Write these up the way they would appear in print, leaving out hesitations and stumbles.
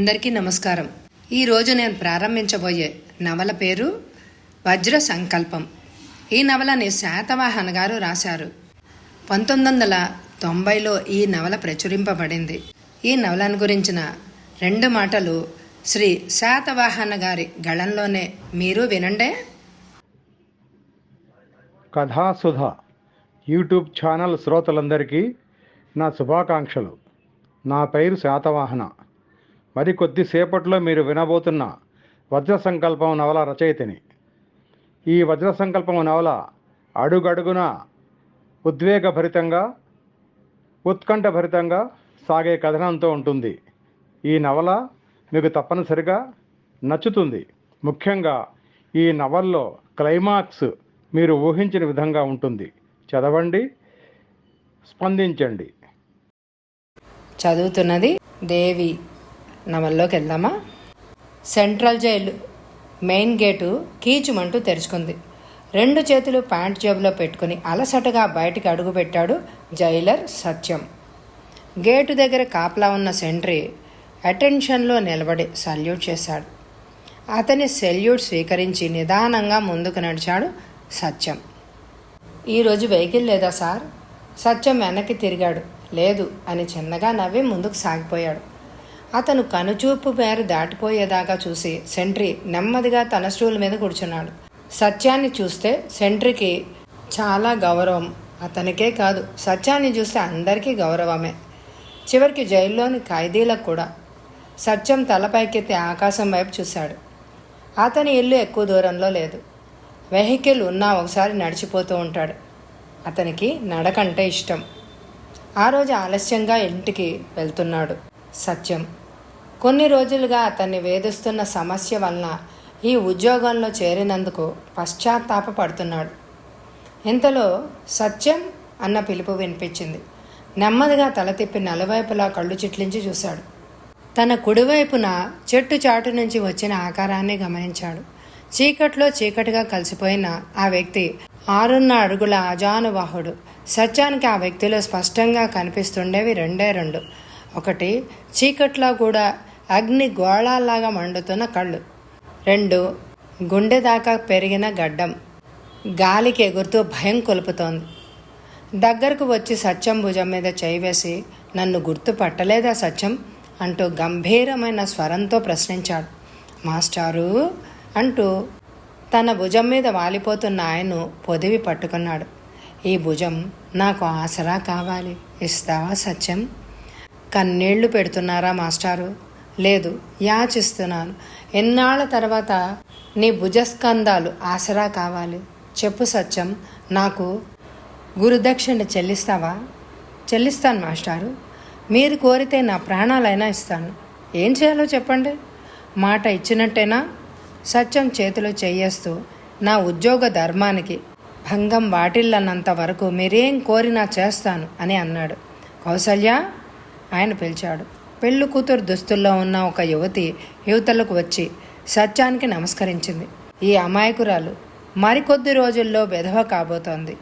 అందరికీ నమస్కారం. ఈరోజు నేను ప్రారంభించబోయే నవల పేరు వజ్ర సంకల్పం. ఈ నవలని శాతవాహన గారు రాశారు. 1990లో ఈ నవల ప్రచురింపబడింది. ఈ నవలను గురించిన 2 మాటలు శ్రీ శాతవాహన గారి గళంలోనే మీరు వినండే. కథాసుధ యూట్యూబ్ ఛానల్ శ్రోతలందరికీ నా శుభాకాంక్షలు. నా పేరు శాతవాహన. మరి కొద్దిసేపట్లో మీరు వినబోతున్న వజ్ర సంకల్పం నవల రచయితని. ఈ వజ్ర సంకల్పం నవల అడుగడుగున ఉద్వేగభరితంగా, ఉత్కంఠభరితంగా సాగే కథనంతో ఉంటుంది. ఈ నవల మీకు తప్పనిసరిగా నచ్చుతుంది. ముఖ్యంగా ఈ నవల్లో క్లైమాక్స్ మీరు ఊహించిన విధంగా ఉంటుంది. చదవండి, స్పందించండి. చదువుతున్నది దేవి. నవల్లోకి వెళ్దామా? సెంట్రల్ జైలు మెయిన్ గేటు కీచుమంటూ తెరుచుకుంది. 2 చేతులు ప్యాంట్ జేబులో పెట్టుకుని అలసటగా బయటికి అడుగుపెట్టాడు జైలర్ సత్యం. గేటు దగ్గర కాపలా ఉన్న సెంట్రీ అటెన్షన్లో నిలబడి సల్యూట్ చేశాడు. అతని సెల్యూట్ స్వీకరించి నిదానంగా ముందుకు నడిచాడు సత్యం. ఈరోజు వెహికల్ లేదా సార్? సత్యం వెనక్కి తిరిగాడు. లేదు అని చిన్నగా నవ్వి ముందుకు సాగిపోయాడు. అతను కనుచూపు మేర దాటిపోయేదాకా చూసి సెంట్రీ నెమ్మదిగా తన స్టూల్ మీద కూర్చున్నాడు. సత్యాన్ని చూస్తే సెంట్రీకి చాలా గౌరవం. అతనికే కాదు, సత్యాన్ని చూస్తే అందరికీ గౌరవమే. చివరికి జైల్లోని ఖైదీలకు కూడా. సత్యం తలపైకెత్తి ఆకాశం వైపు చూశాడు. అతని ఇల్లు ఎక్కువ దూరంలో లేదు. వెహికల్ ఉన్నా ఒకసారి నడిచిపోతూ ఉంటాడు. అతనికి నడకంటే ఇష్టం. ఆ రోజు ఆలస్యంగా ఇంటికి వెళ్తున్నాడు సత్యం. కొన్ని రోజులుగా అతన్ని వేధిస్తున్న సమస్య వలన ఈ ఉద్యోగంలో చేరినందుకు పశ్చాత్తాపపడుతున్నాడు. ఇంతలో సత్యం అన్న పిలుపు వినిపించింది. నెమ్మదిగా తల తిప్పి నలువైపులా కళ్ళు చిట్లించి చూశాడు. తన కుడివైపున చెట్టు చాటు నుంచి వచ్చిన ఆకారాన్ని గమనించాడు. చీకట్లో చీకటిగా కలిసిపోయిన ఆ వ్యక్తి 6 అడుగుల అజానుబాహుడు. సత్యానికి ఆ వ్యక్తిలో స్పష్టంగా కనిపిస్తుండేవి 2. ఒకటి, చీకట్లో కూడా అగ్ని గోళాల్లాగా మండుతున్న కళ్ళు. 2, గుండె దాకా పెరిగిన గడ్డం గాలికి ఎగురుతూ భయం కొలుపుతోంది. దగ్గరకు వచ్చి సత్యం భుజం మీద చేయి వేసి, నన్ను గుర్తుపట్టలేదా సత్యం అంటూ గంభీరమైన స్వరంతో ప్రశ్నించాడు. మాస్టారు అంటూ తన భుజం మీద వాలిపోతున్న ఆయన్ను పొదివి పట్టుకున్నాడు. ఈ భుజం నాకు ఆసరా కావాలి, ఇస్తావా సత్యం? కన్నీళ్లు పెడుతున్నారా మాస్టారు? లేదు, యాచిస్తున్నాను. ఎన్నాళ్ల తర్వాత నీ భుజస్కంధాలు ఆసరా కావాలి. చెప్పు సత్యం, నాకు గురుదక్షిణ చెల్లిస్తావా? చెల్లిస్తాను మాస్టారు. మీరు కోరితే నా ప్రాణాలైనా ఇస్తాను. ఏం చేయాలో చెప్పండి. మాట ఇచ్చినట్టేనా? సత్యం చేతిలో చెయ్యేస్తూ, నా ఉద్యోగ ధర్మానికి భంగం వాటిల్లన్నంత వరకు మీరేం కోరినా చేస్తాను అని అన్నాడు. కౌసల్య ఆయన పిలిచాడు. పెళ్లి కూతురు దుస్తుల్లో ఉన్న ఒక యువతి యువతలకు వచ్చి సత్యానికి నమస్కరించింది. ఈ అమాయకురాలు మరికొద్ది రోజుల్లో విధవ కాబోతోంది.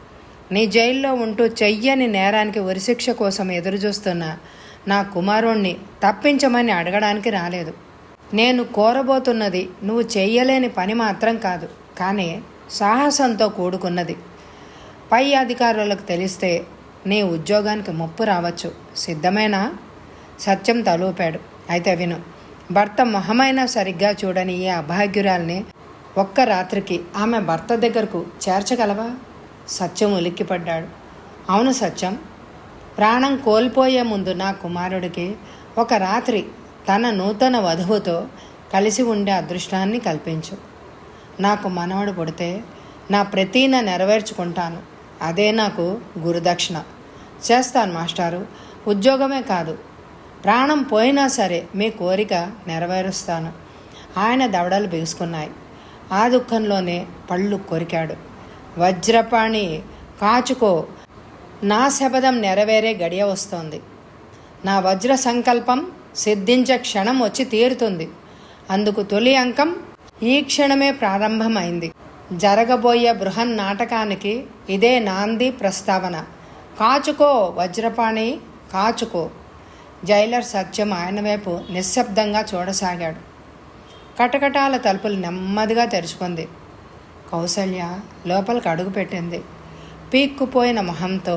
నీ జైల్లో ఉంటూ చెయ్యని నేరానికి ఉరిశిక్ష కోసం ఎదురుచూస్తున్న నా కుమారుణ్ణి తప్పించమని అడగడానికి రాలేదు. నేను కోరబోతున్నది నువ్వు చెయ్యలేని పని మాత్రం కాదు, కానీ సాహసంతో కూడుకున్నది. పై అధికారులకు తెలిస్తే నీ ఉద్యోగానికి ముప్పు రావచ్చు. సిద్ధమేనా? సత్యం తలూపాడు. అయితే విను. భర్త మొహమైనా సరిగ్గా చూడని ఈ అభాగ్యురాల్ని ఒక్క రాత్రికి ఆమె భర్త దగ్గరకు చేర్చగలవా? సత్యం ఉలిక్కిపడ్డాడు. అవును సత్యం, ప్రాణం కోల్పోయే ముందు నా కుమారుడికి ఒక రాత్రి తన నూతన వధువుతో కలిసి ఉండే అదృష్టాన్ని కల్పించు. నాకు మనవడు పుడితే నా ప్రతీన నెరవేర్చుకుంటాను. అదే నాకు గురుదక్షిణ. చేస్తాను మాస్టారు. ఉద్యోగమే కాదు, ప్రాణం పోయినా సరే మీ కోరిక నెరవేరుస్తాను. ఆయన దవడలు బిగుసుకున్నాయి. ఆ దుఃఖంలోనే పళ్ళు కొరికాడు. వజ్రపాణి కాచుకో, నా శపథం నెరవేరే గడియ వస్తోంది. నా వజ్ర సంకల్పం సిద్ధించే క్షణం వచ్చి తీరుతుంది. అందుకు తొలి అంకం ఈ క్షణమే ప్రారంభమైంది. జరగబోయే బృహన్ నాటకానికి ఇదే నాంది ప్రస్తావన. కాచుకో వజ్రపాణి, కాచుకో. జైలర్ సత్యం ఆయన వైపు నిశ్శబ్దంగా చూడసాగాడు. కటకటాల తలుపులు నెమ్మదిగా తెరుచుకుంది. కౌసల్య లోపలికి అడుగుపెట్టింది. పీక్కుపోయిన మొహంతో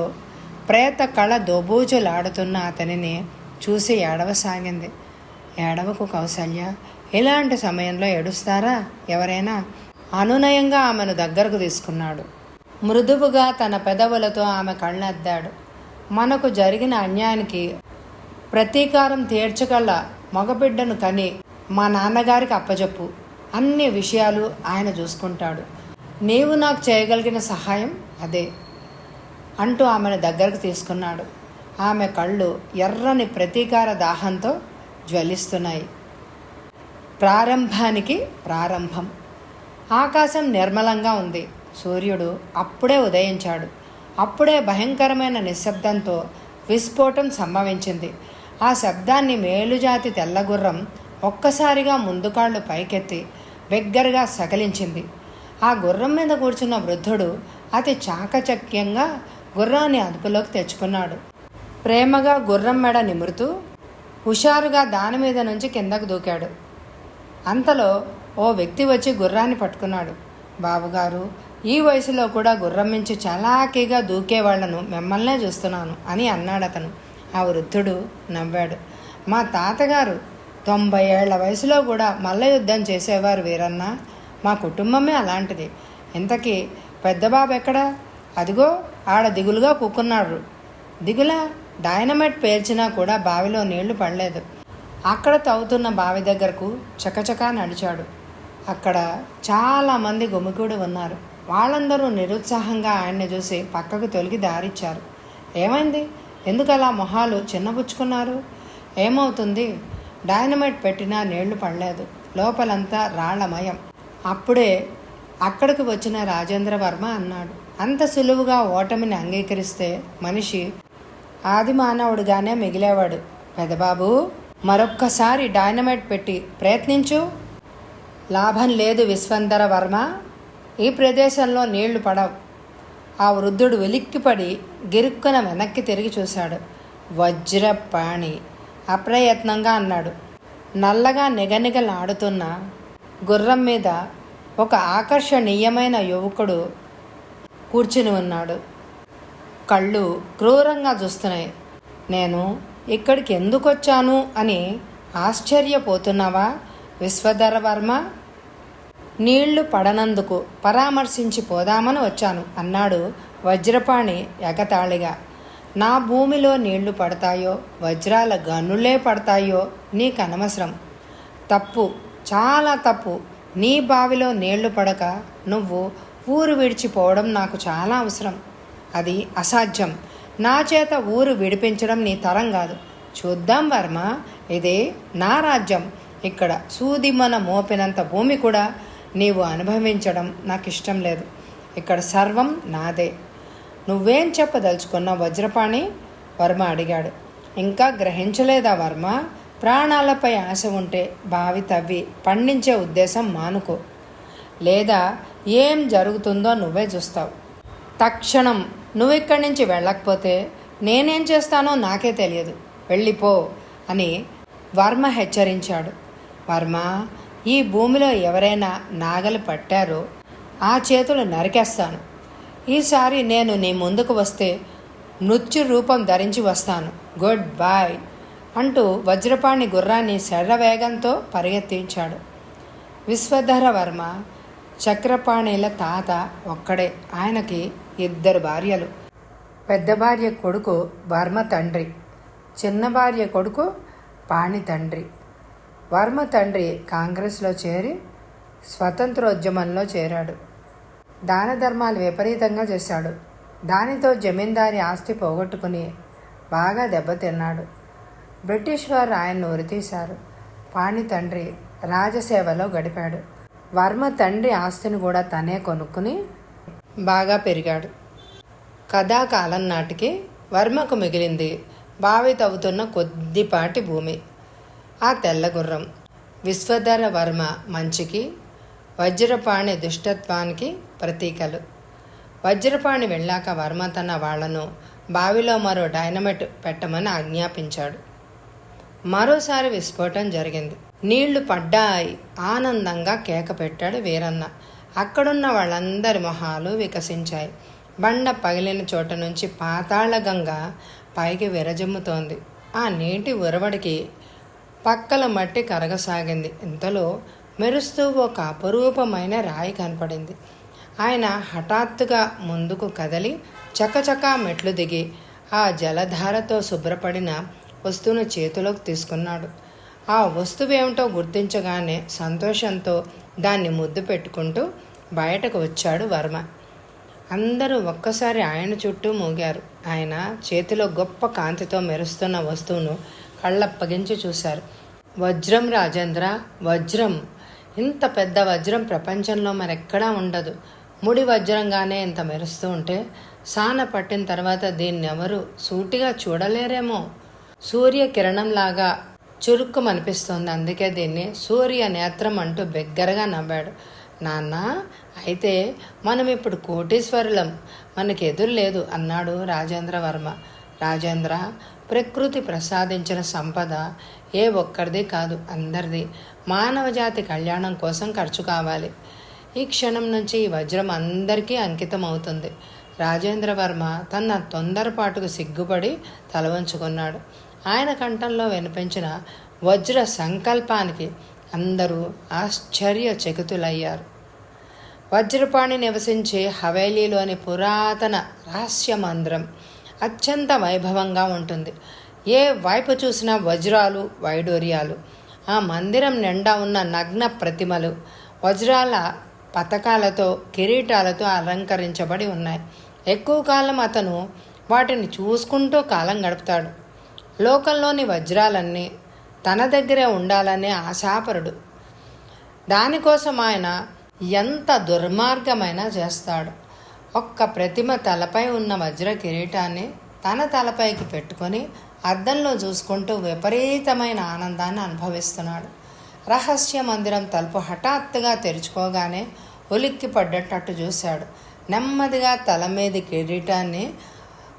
ప్రేత కళ దోబూజులాడుతున్న అతనిని చూసి ఏడవసాగింది. ఏడవకు కౌసల్య, ఇలాంటి సమయంలో ఏడుస్తారా ఎవరైనా? అనునయంగా ఆమెను దగ్గరకు తీసుకున్నాడు. మృదువుగా తన పెదవులతో ఆమె కళ్ళద్దాడు. మనకు జరిగిన అన్యాయానికి ప్రతీకారం తీర్చగల మగబిడ్డను కని మా నాన్నగారికి అప్పజెప్పు. అన్ని విషయాలు ఆయన చూసుకుంటాడు. నీవు నాకు చేయగలిగిన సహాయం అదే అంటూ ఆమెను దగ్గరకు తీసుకున్నాడు. ఆమె కళ్ళు ఎర్రని ప్రతీకార దాహంతో జ్వలిస్తున్నాయి. ప్రారంభానికి ప్రారంభం. ఆకాశం నిర్మలంగా ఉంది. సూర్యుడు అప్పుడే ఉదయించాడు. అప్పుడే భయంకరమైన నిశ్శబ్దంతో విస్ఫోటం సంభవించింది. ఆ శబ్దాన్ని మేలుజాతి తెల్లగుర్రం ఒక్కసారిగా ముందు కాళ్ళు పైకెత్తి బిగ్గరగా సకిలించింది. ఆ గుర్రం మీద కూర్చున్న వృద్ధుడు అతి చాకచక్యంగా గుర్రాన్ని అదుపులోకి తెచ్చుకున్నాడు. ప్రేమగా గుర్రం మెడ నిమురుతూ హుషారుగా దాని మీద నుంచి కిందకు దూకాడు. అంతలో ఓ వ్యక్తి వచ్చి గుర్రాన్ని పట్టుకున్నాడు. బాబుగారు, ఈ వయసులో కూడా గుర్రం మించి చలాకీగా దూకేవాళ్లను మిమ్మల్నే చూస్తున్నాను అని అన్నాడు అతను. ఆ వృద్ధుడు నవ్వాడు. మా తాతగారు 90 ఏళ్ల వయసులో కూడా మల్ల యుద్ధం చేసేవారు వీరన్న. మా కుటుంబమే అలాంటిది. ఇంతకీ పెద్దబాబు ఎక్కడా? అదిగో ఆడ దిగులుగా కూకున్నాడు. దిగులా? డైనమైట్ పేల్చినా కూడా బావిలో నీళ్లు పడలేదు. అక్కడ తవ్వుతున్న బావి దగ్గరకు చకచకా నడిచాడు. అక్కడ చాలామంది గుమిగూడి ఉన్నారు. వాళ్ళందరూ నిరుత్సాహంగా ఆయన్ని చూసి పక్కకు తొలగి దారిచ్చారు. ఏమైంది? ఎందుకలా మొహాలు చిన్నబుచ్చుకున్నారు? ఏమవుతుంది? డైనమైట్ పెట్టినా నీళ్లు పడలేదు. లోపలంతా రాళ్లమయం. అప్పుడే అక్కడికి వచ్చిన రాజేంద్రవర్మ అన్నాడు. అంత సులువుగా ఓటమిని అంగీకరిస్తే మనిషి ఆది మానవుడిగానే మిగిలేవాడు. పెదబాబు, మరొక్కసారి డైనమైట్ పెట్టి ప్రయత్నించు. లాభం లేదు విశ్వంధర వర్మ, ఈ ప్రదేశంలో నీళ్లు పడవు. ఆ వృద్ధుడు వెలిక్కిపడి గిరుక్కున వెనక్కి తిరిగి చూశాడు. వజ్రపాణి అప్రయత్నంగా అన్నాడు. నల్లగా నిగనిగలాడుతున్న గుర్రం మీద ఒక ఆకర్షణీయమైన యువకుడు కూర్చుని ఉన్నాడు. కళ్ళు క్రూరంగా చూస్తున్నాయి. నేను ఇక్కడికి ఎందుకు వచ్చాను అని ఆశ్చర్యపోతున్నావా విశ్వధర వర్మ? నీళ్లు పడనందుకు పరామర్శించి పోదామని వచ్చాను అన్నాడు వజ్రపాణి ఎగతాళిగా. నా భూమిలో నీళ్లు పడతాయో వజ్రాల గనులే పడతాయో నీకు అనవసరం. తప్పు, చాలా తప్పు. నీ బావిలో నీళ్లు పడక నువ్వు ఊరు విడిచిపోవడం నాకు చాలా అవసరం. అది అసాధ్యం. నా చేత ఊరు విడిపించడం నీ తరం కాదు. చూద్దాం వర్మ, ఇదే నా రాజ్యం. ఇక్కడ సూదిమన మోపినంత భూమి కూడా నీవు అనుభవించడం నాకు ఇష్టం లేదు. ఇక్కడ సర్వం నాదే. నువ్వేం చెప్పదలుచుకున్న వజ్రపాణి? వర్మ అడిగాడు. ఇంకా గ్రహించలేదా వర్మ? ప్రాణాలపై ఆశ ఉంటే బావి తవ్వి పండించే ఉద్దేశం మానుకో, లేదా ఏం జరుగుతుందో నువ్వే చూస్తావు. తక్షణం నువ్విక్కడి నుంచి వెళ్ళకపోతే నేనేం చేస్తానో నాకే తెలియదు. వెళ్ళిపో అని వర్మ హెచ్చరించాడు. వర్మ, ఈ భూమిలో ఎవరైనా నాగలి పట్టారో ఆ చేతులు నరికేస్తాను. ఈసారి నేను నీ ముందుకు వస్తే మృత్యు రూపం ధరించి వస్తాను. గుడ్ బాయ్ అంటూ వజ్రపాణి గుర్రాన్ని శరవేగంతో పరిగెత్తించాడు. విశ్వధర వర్మ చక్రపాణిల తాత ఒక్కడే. ఆయనకి 2 భార్యలు. పెద్ద భార్య కొడుకు వర్మ తండ్రి, చిన్న భార్య కొడుకు పాణి తండ్రి. వర్మ తండ్రి కాంగ్రెస్లో చేరి స్వతంత్రోద్యమంలో చేరాడు. దాన ధర్మాలు విపరీతంగా చేశాడు. దానితో జమీందారి ఆస్తి పోగొట్టుకుని బాగా దెబ్బతిన్నాడు. బ్రిటిష్ వారు ఆయన్ను ఉరితీశారు. పాణి తండ్రి రాజసేవలో గడిపాడు. వర్మ తండ్రి ఆస్తిని కూడా తనే కొనుక్కుని బాగా పెరిగాడు. కథాకాలం నాటికి వర్మకు మిగిలింది బావి తవ్వుతున్న కొద్దిపాటి భూమి, ఆ తెల్లగుర్రం. విశ్వధర వర్మ మంచికి, వజ్రపాణి దుష్టత్వానికి ప్రతీకలు. వజ్రపాణి వెళ్ళాక వర్మ తన వాళ్లను బావిలో మరో డైనమైట్ పెట్టమని ఆజ్ఞాపించాడు. మరోసారి విస్ఫోటం జరిగింది. నీళ్లు పడ్డాయి. ఆనందంగా కేక పెట్టాడు వీరన్న. అక్కడున్న వాళ్ళందరి మొహాలు వికసించాయి. బండ పగిలిన చోట నుంచి పాతాళ గంగ పైకి విరజిమ్ముతోంది. ఆ నీటి ఉరవడికి పక్కల మట్టి కరగసాగింది. ఇంతలో మెరుస్తూ ఒక అపురూపమైన రాయి కనపడింది. ఆయన హఠాత్తుగా ముందుకు కదలి చకచకా మెట్లు దిగి ఆ జలధారతో శుభ్రపడిన వస్తువును చేతిలోకి తీసుకున్నాడు. ఆ వస్తువేమిటో గుర్తించగానే సంతోషంతో దాన్ని ముద్దు పెట్టుకుంటూ బయటకు వచ్చాడు వర్మ. అందరూ ఒక్కసారి ఆయన చుట్టూ మూగారు. ఆయన చేతిలో గొప్ప కాంతితో మెరుస్తున్న వస్తువును కళ్ళప్పగించి చూశారు. వజ్రం రాజేంద్ర, వజ్రం. ఇంత పెద్ద వజ్రం ప్రపంచంలో మరెక్కడా ఉండదు. ముడి వజ్రంగానే ఇంత మెరుస్తూ ఉంటే సాన పట్టిన తర్వాత దీన్నెవరు సూటిగా చూడలేరేమో. సూర్యకిరణంలాగా చురుక్కుమనిపిస్తోంది. అందుకే దీన్ని సూర్య నేత్రం అంటూ బిగ్గరగా నవ్వాడు. నాన్న, అయితే మనం ఇప్పుడు కోటీశ్వరులం, మనకి ఎదురు లేదు అన్నాడు రాజేంద్రవర్మ. రాజేంద్ర, ప్రకృతి ప్రసాదించిన సంపద ఏ ఒక్కరిది కాదు, అందరిది. మానవజాతి కళ్యాణం కోసం ఖర్చు కావాలి. ఈ క్షణం నుంచి ఈ వజ్రం అందరికీ అంకితం అవుతుంది. రాజేంద్రవర్మ తన తొందరపాటుకు సిగ్గుపడి తల వంచుకున్నాడు. ఆయన కంఠంలో వినిపించిన వజ్ర సంకల్పానికి అందరూ ఆశ్చర్యచకితులయ్యారు. వజ్రపాణి నివసించే హవేలీలోని పురాతన రహస్య మందిరం అత్యంత వైభవంగా ఉంటుంది. ఏ వైపు చూసినా వజ్రాలు, వైడూర్యాలు. ఆ మందిరం నిండా ఉన్న నగ్న ప్రతిమలు వజ్రాల పతకాలతో, కిరీటాలతో అలంకరించబడి ఉన్నాయి. ఎక్కువ కాలం అతను వాటిని చూసుకుంటూ కాలం గడుపుతాడు. లోకంలోని వజ్రాలన్నీ తన దగ్గరే ఉండాలనే ఆశాపరుడు. దానికోసం ఆయన ఎంత దుర్మార్గమైనా చేస్తాడు. ఒక్క ప్రతిమ తలపై ఉన్న వజ్ర కిరీటాన్ని తన తలపైకి పెట్టుకొని అద్దంలో చూసుకుంటూ విపరీతమైన ఆనందాన్ని అనుభవిస్తున్నాడు. రహస్య మందిరం తలుపు హఠాత్తుగా తెరుచుకోగానే ఉలిక్కి పడ్డట్టు చూశాడు. నెమ్మదిగా తల మీది కిరీటాన్ని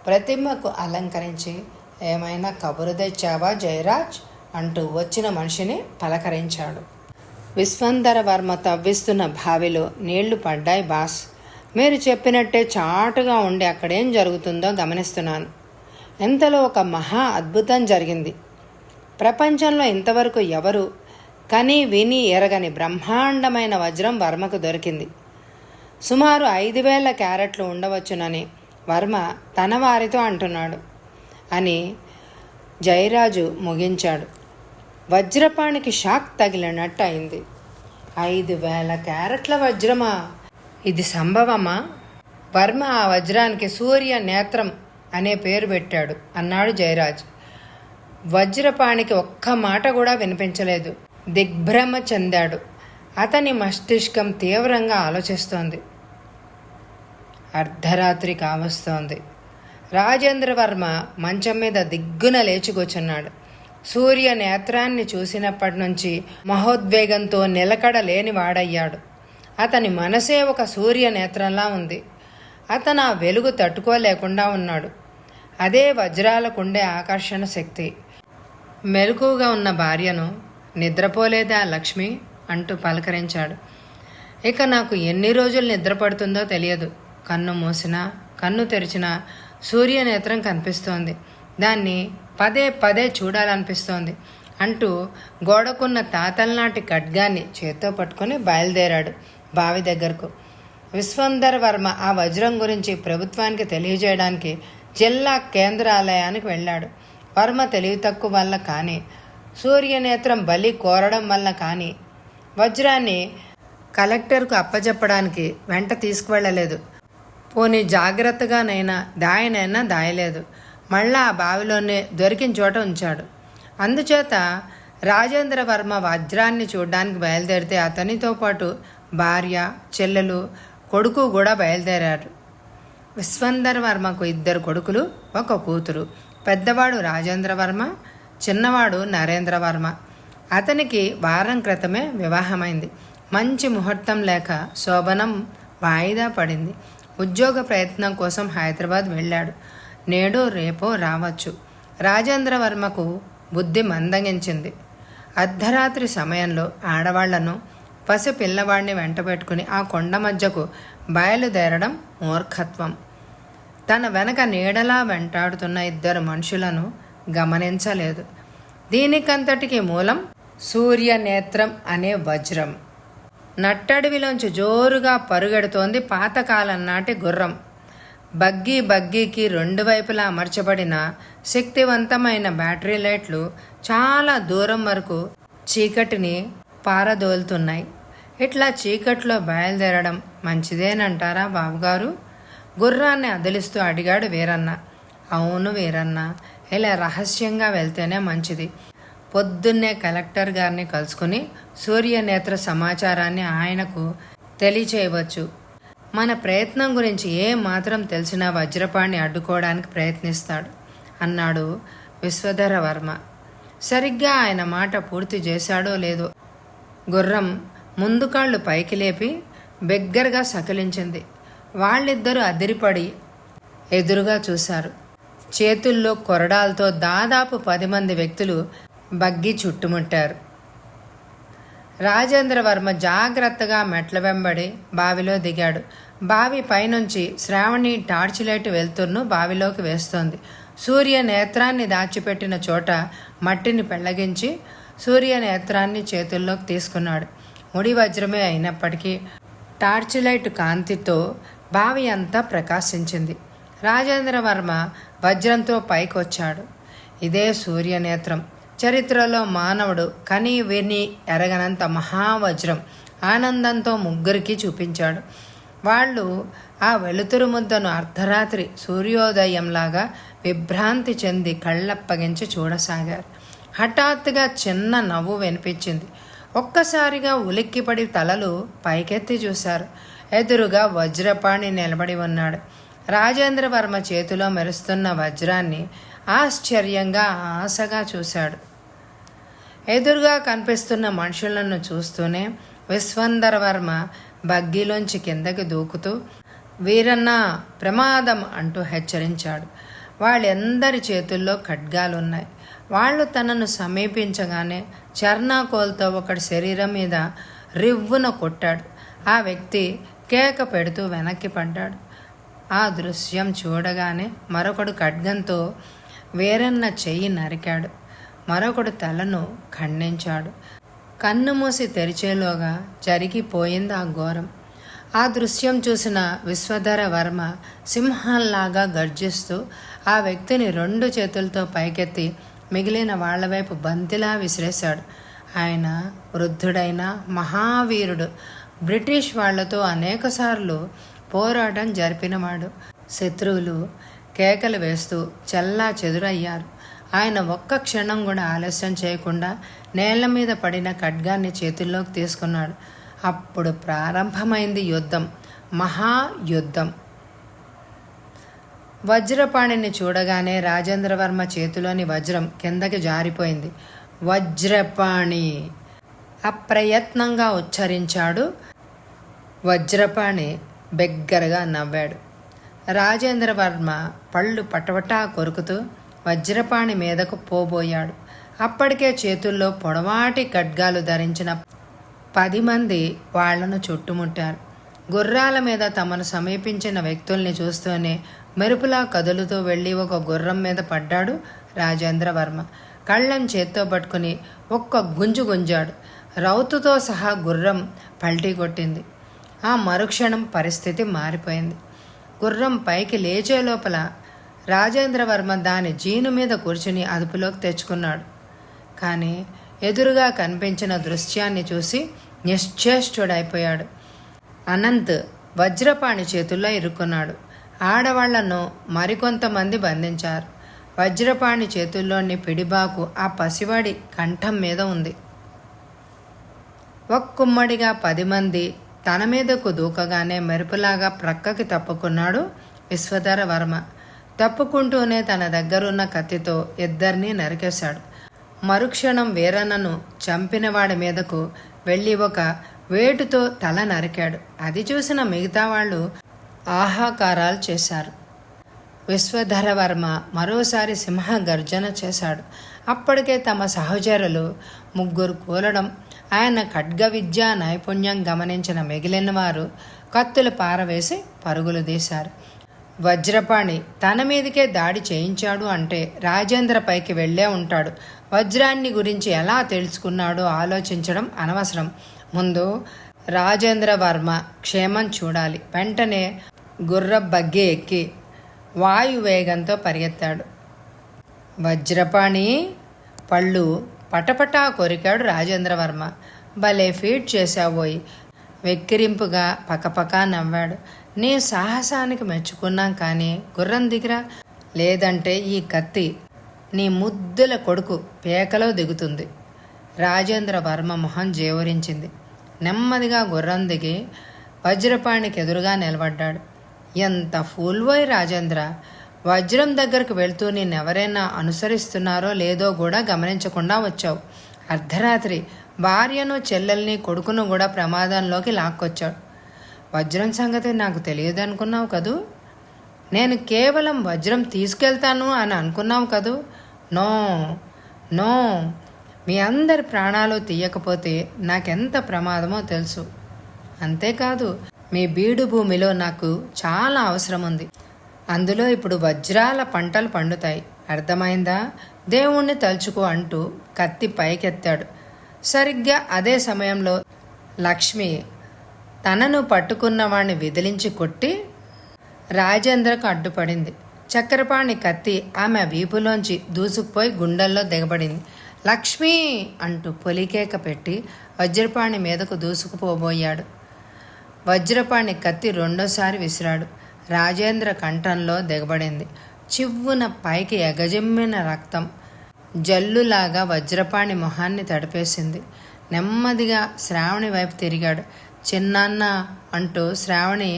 ప్రతిమకు అలంకరించి, ఏమైనా కబురు తెచ్చావా జయరాజ్ అంటూ వచ్చిన మనిషిని పలకరించాడు. విశ్వంధర వర్మ తవ్విస్తున్న బావిలో నీళ్లు పడ్డాయి బాస్. మీరు చెప్పినట్టే చాటుగా ఉండి అక్కడేం జరుగుతుందో గమనిస్తున్నాను. ఇంతలో ఒక మహా అద్భుతం జరిగింది. ప్రపంచంలో ఇంతవరకు ఎవరు కని విని ఎరగని బ్రహ్మాండమైన వజ్రం వర్మకు దొరికింది. సుమారు 5,000 క్యారెట్లు ఉండవచ్చునని వర్మ తన వారితో అంటున్నాడు అని జయరాజు ముగించాడు. వజ్రపాణికి షాక్ తగిలినట్టు అయింది. 5,000 క్యారెట్ల వజ్రమా? ఇది సంభవమా? వర్మ ఆ వజ్రానికి సూర్య నేత్రం అనే పేరు పెట్టాడు అన్నాడు జయరాజ్. వజ్రపాణికి ఒక్క మాట కూడా వినిపించలేదు. దిగ్భ్రమ చెందాడు. అతని మస్తిష్కం తీవ్రంగా ఆలోచిస్తోంది. అర్ధరాత్రి కావస్తోంది. రాజేంద్రవర్మ మంచం మీద దిగ్గున లేచి కూర్చున్నాడు. సూర్య నేత్రాన్ని చూసినప్పటి నుంచి మహోద్వేగంతో నిలకడ లేనివాడయ్యాడు. అతని మనసే ఒక సూర్య నేత్రంలా ఉంది. అతను ఆ వెలుగు తట్టుకోలేకుండా ఉన్నాడు. అదే వజ్రాలకుండే ఆకర్షణ శక్తి. మెలకుగా ఉన్న భార్యను, నిద్రపోలేదా లక్ష్మి అంటూ పలకరించాడు. ఇక నాకు ఎన్ని రోజులు నిద్ర పడుతుందో తెలియదు. కన్ను మూసినా కన్ను తెరిచినా సూర్యనేత్రం కనిపిస్తోంది. దాన్ని పదే పదే చూడాలనిపిస్తోంది అంటూ గోడకున్న తాతలనాటి ఖడ్గాన్ని చేత్తో పట్టుకొని బయలుదేరాడు బావి దగ్గరకు. విశ్వంధర్ వర్మ ఆ వజ్రం గురించి ప్రభుత్వానికి తెలియజేయడానికి జిల్లా కేంద్రాలయానికి వెళ్ళాడు. వర్మ తెలివి తక్కువ వల్ల కానీ, సూర్యనేత్రం బలి కోరడం వల్ల కానీ వజ్రాన్ని కలెక్టర్కు అప్పచెప్పడానికి వెంట తీసుకువెళ్ళలేదు. పోనీ జాగ్రత్తగానైనా దాయనైనా దాయలేదు. మళ్ళా ఆ బావిలోనే దొరికిన చోట ఉంచాడు. అందుచేత రాజేంద్రవర్మ వజ్రాన్ని చూడ్డానికి బయలుదేరితే అతనితో పాటు భార్య, చెల్లెలు, కొడుకు కూడా బయలుదేరారు. విశ్వంధర్ వర్మకు 2 కొడుకులు, 1 కూతురు. పెద్దవాడు రాజేంద్రవర్మ, చిన్నవాడు నరేంద్రవర్మ. అతనికి వారం క్రితమే వివాహమైంది. మంచి ముహూర్తం లేక శోభనం వాయిదా పడింది. ఉద్యోగ ప్రయత్నం కోసం హైదరాబాద్ వెళ్ళాడు. నేడో రేపో రావచ్చు. రాజేంద్రవర్మకు బుద్ధి మందగించింది. అర్ధరాత్రి సమయంలో ఆడవాళ్లను పసి పిల్లవాడిని వెంటబెట్టుకుని ఆ కొండ మధ్యకు బయలుదేరడం మూర్ఖత్వం. తన వెనక నీడలా వెంటాడుతున్న ఇద్దరు మనుషులను గమనించలేదు. దీనికంతటికి మూలం సూర్యనేత్రం అనే వజ్రం. నట్టడవిలోంచి జోరుగా పరుగెడుతోంది పాతకాలం నాటి గుర్రం. బగ్గీకి రెండు వైపులా అమర్చబడిన శక్తివంతమైన బ్యాటరీ లైట్లు చాలా దూరం వరకు చీకటిని పారదోలుతున్నాయి. ఇట్లా చీకట్లో బయలుదేరడం మంచిదేనంటారా బాబుగారు? గుర్రాన్ని అదిలిస్తూ అడిగాడు వీరన్న. అవును వీరన్న, ఇలా రహస్యంగా వెళ్తేనే మంచిది. పొద్దున్నే కలెక్టర్ గారిని కలుసుకుని సూర్యనేత్ర సమాచారాన్ని ఆయనకు తెలియచేయవచ్చు. మన ప్రయత్నం గురించి ఏ మాత్రం తెలిసినా వజ్రపాణి అడ్డుకోవడానికి ప్రయత్నిస్తాడు అన్నాడు విశ్వధర వర్మ. సరిగ్గా ఆయన మాట పూర్తి చేశాడో లేదో గుర్రం ముందు కాళ్ళు పైకి లేపి బిగ్గరగా సకిలించింది. వాళ్ళిద్దరూ అదిరిపడి ఎదురుగా చూశారు. చేతుల్లో కొరడాలతో దాదాపు 10 మంది వ్యక్తులు బగ్గి చుట్టుముట్టారు. రాజేంద్రవర్మ జాగ్రత్తగా మెట్ల వెంబడి బావిలో దిగాడు. బావి పైనుంచి శ్రావణి టార్చ్ లైట్ వెలుతురును బావిలోకి వేస్తోంది. సూర్యనేత్రాన్ని దాచిపెట్టిన చోట మట్టిని పెళ్లగించి సూర్యనేత్రాన్ని చేతుల్లోకి తీసుకున్నాడు. ముడి వజ్రమే అయినప్పటికీ టార్చ్ లైట్ కాంతితో బావి అంతా ప్రకాశించింది. రాజేంద్రవర్మ వజ్రంతో పైకొచ్చాడు. ఇదే సూర్యనేత్రం. చరిత్రలో మానవుడు కని విని ఎరగనంత మహావజ్రం. ఆనందంతో ముగ్గురికి చూపించాడు. వాళ్ళు ఆ వెలుతురు ముద్దను అర్ధరాత్రి సూర్యోదయంలాగా విభ్రాంతి చెంది కళ్ళప్పగించి చూడసాగారు. హఠాత్తుగా చిన్న నవ్వు వినిపించింది. ఒక్కసారిగా ఉలిక్కిపడి తలలు పైకెత్తి చూశారు. ఎదురుగా వజ్రపాణి నిలబడి ఉన్నాడు. రాజేంద్రవర్మ చేతిలో మెరుస్తున్న వజ్రాన్ని ఆశ్చర్యంగా ఆశగా చూశాడు. ఎదురుగా కనిపిస్తున్న మనుషులను చూస్తూనే విశ్వంధరవర్మ బగ్గీలోంచి కిందకి దూకుతూ వీరన్న ప్రమాదం అంటూ హెచ్చరించాడు. వాళ్ళందరి చేతుల్లో ఖడ్గాలున్నాయి. వాళ్ళు తనను సమీపించగానే చర్నాకోల్తో ఒకటి శరీరం మీద రివ్వున కొట్టాడు. ఆ వ్యక్తి కేక పెడుతూ వెనక్కి పడ్డాడు. ఆ దృశ్యం చూడగానే మరొకడు ఖడ్గంతో వీరన్న చెయ్యి నరికాడు. మరొకడు తలను ఖండించాడు. కన్ను మూసి తెరిచేలోగా జరిగిపోయింది ఆ ఘోరం. ఆ దృశ్యం చూసిన విశ్వధర వర్మ సింహంలాగా గర్జిస్తూ ఆ వ్యక్తిని 2 చేతులతో పైకెత్తి మిగిలిన వాళ్ల వైపు బంతిలా విసిరేశాడు. ఆయన వృద్ధుడైన మహావీరుడు. బ్రిటిష్ వాళ్లతో అనేకసార్లు పోరాటం జరిపినవాడు. శత్రువులు కేకలు వేస్తూ చెల్లా చెదురయ్యారు. ఆయన ఒక్క క్షణం కూడా ఆలస్యం చేయకుండా నేల మీద పడిన ఖడ్గాన్ని చేతుల్లోకి తీసుకున్నాడు. అప్పుడు ప్రారంభమైంది యుద్ధం, మహాయుద్ధం. వజ్రపాణిని చూడగానే రాజేంద్రవర్మ చేతిలోని వజ్రం కిందకి జారిపోయింది. వజ్రపాణి అప్రయత్నంగా ఉచ్చరించాడు. వజ్రపాణి బిగ్గరగా నవ్వాడు. రాజేంద్రవర్మ పళ్ళు పటపటా కొరుకుతూ వజ్రపాణి మీదకు పోబోయాడు. అప్పటికే చేతుల్లో పొడవాటి ఖడ్గాలు ధరించిన 10 మంది వాళ్లను చుట్టుముట్టారు. గుర్రాల మీద తమను సమీపించిన వ్యక్తుల్ని చూస్తూనే మెరుపులా కదులుతూ వెళ్ళి ఒక గుర్రం మీద పడ్డాడు రాజేంద్రవర్మ. కళ్ళం చేత్తో పట్టుకుని ఒక్క గుంజు గుంజాడు. రౌతుతో సహా గుర్రం పల్టీ కొట్టింది. ఆ మరుక్షణం పరిస్థితి మారిపోయింది. గుర్రం పైకి లేచే లోపల రాజేంద్రవర్మ దాని జీను మీద కూర్చుని అదుపులోకి తెచ్చుకున్నాడు. కానీ ఎదురుగా కనిపించిన దృశ్యాన్ని చూసి నిశ్చేష్టుడైపోయాడు. అనంత్ వజ్రపాణి చేతుల్లో ఇరుక్కున్నాడు. ఆడవాళ్లను మరికొంతమంది బంధించారు. వజ్రపాణి చేతుల్లోని పిడిబాకు ఆ పసివాడి కంఠం మీద ఉంది. ఒక్కుమ్మడిగా 10 మంది తన మీదకు దూకగానే మెరుపులాగా ప్రక్కకి తప్పుకున్నాడు విశ్వధర వర్మ. తప్పుకుంటూనే తన దగ్గరున్న కత్తితో ఇద్దరినీ నరికేశాడు. మరుక్షణం వీరన్నను చంపినవాడి మీదకు వెళ్ళి ఒక వేటుతో తల నరికాడు. అది చూసిన మిగతా వాళ్ళు ఆహాకారాలు చేశారు. విశ్వధరవర్మ మరోసారి సింహ గర్జన చేశాడు. అప్పటికే తమ సహచరులు 3 కూలడం, ఆయన ఖడ్గ విద్యా నైపుణ్యం గమనించిన మిగిలిన వారు కత్తులు పారవేసి పరుగులు తీశారు. వజ్రపాణి తన మీదకే దాడి చేయించాడు అంటే రాజేంద్ర పైకి వెళ్ళే ఉంటాడు. వజ్రాన్ని గురించి ఎలా తెలుసుకున్నాడో ఆలోచించడం అనవసరం. ముందు రాజేంద్ర వర్మ క్షేమం చూడాలి. వెంటనే గుర్రపు బగ్గి ఎక్కి వాయువేగంతో పరిగెత్తాడు. వజ్రపాణి పళ్ళు పటపటా కొరికాడు రాజేంద్రవర్మ. భలే ఫీట్ చేశావోయ్. వెక్కిరింపుగా పకపకా నవ్వాడు. నీ సాహసానికి మెచ్చుకున్నాం కానీ గుర్రం దిగిరా, లేదంటే ఈ కత్తి నీ ముద్దుల కొడుకు పేకలో దిగుతుంది. రాజేంద్ర వర్మ మొహం జేవరించింది. నెమ్మదిగా గుర్రం దిగి వజ్రపాణికి ఎదురుగా నిలబడ్డాడు. ఎంత ఫూల్వోయ్ రాజేంద్ర, వజ్రం దగ్గరకు వెళ్తూ నిన్నెవరైనా అనుసరిస్తున్నారో లేదో కూడా గమనించకుండా వచ్చావు. అర్ధరాత్రి భార్యను, చెల్లెల్ని, కొడుకును కూడా ప్రమాదంలోకి లాక్కొచ్చాడు. వజ్రం సంగతి నాకు తెలియదు అనుకున్నావు కదూ. నేను కేవలం వజ్రం తీసుకెళ్తాను అని అనుకున్నావు కదూ. నో నో, మీ అందరి ప్రాణాలు తీయకపోతే నాకెంత ప్రమాదమో తెలుసు. అంతేకాదు, మీ బీడు భూమిలో నాకు చాలా అవసరం ఉంది. అందులో ఇప్పుడు వజ్రాల పంటలు పండుతాయి. అర్థమైందా? దేవుణ్ణి తలుచుకో అంటూ కత్తి పైకెత్తాడు. సరిగ్గా అదే సమయంలో లక్ష్మి తనను పట్టుకున్నవాణ్ణి విదిలించి కొట్టి రాజేంద్రకు అడ్డుపడింది. చక్రపాణి కత్తి ఆమె వీపులోంచి దూసుకుపోయి గుండెల్లో దిగబడింది. లక్ష్మి అంటూ పొలికేక పెట్టి వజ్రపాణి మీదకు దూసుకుపోబోయాడు. వజ్రపాణి కత్తి రెండోసారి విసిరాడు. రాజేంద్ర కంఠంలో దిగబడింది. చివ్వున పైకి ఎగజిమ్మిన రక్తం జల్లులాగా వజ్రపాణి మొహాన్ని తడిపేసింది. నెమ్మదిగా శ్రావణి వైపు తిరిగాడు. చిన్నాన్న అంటూ శ్రావణి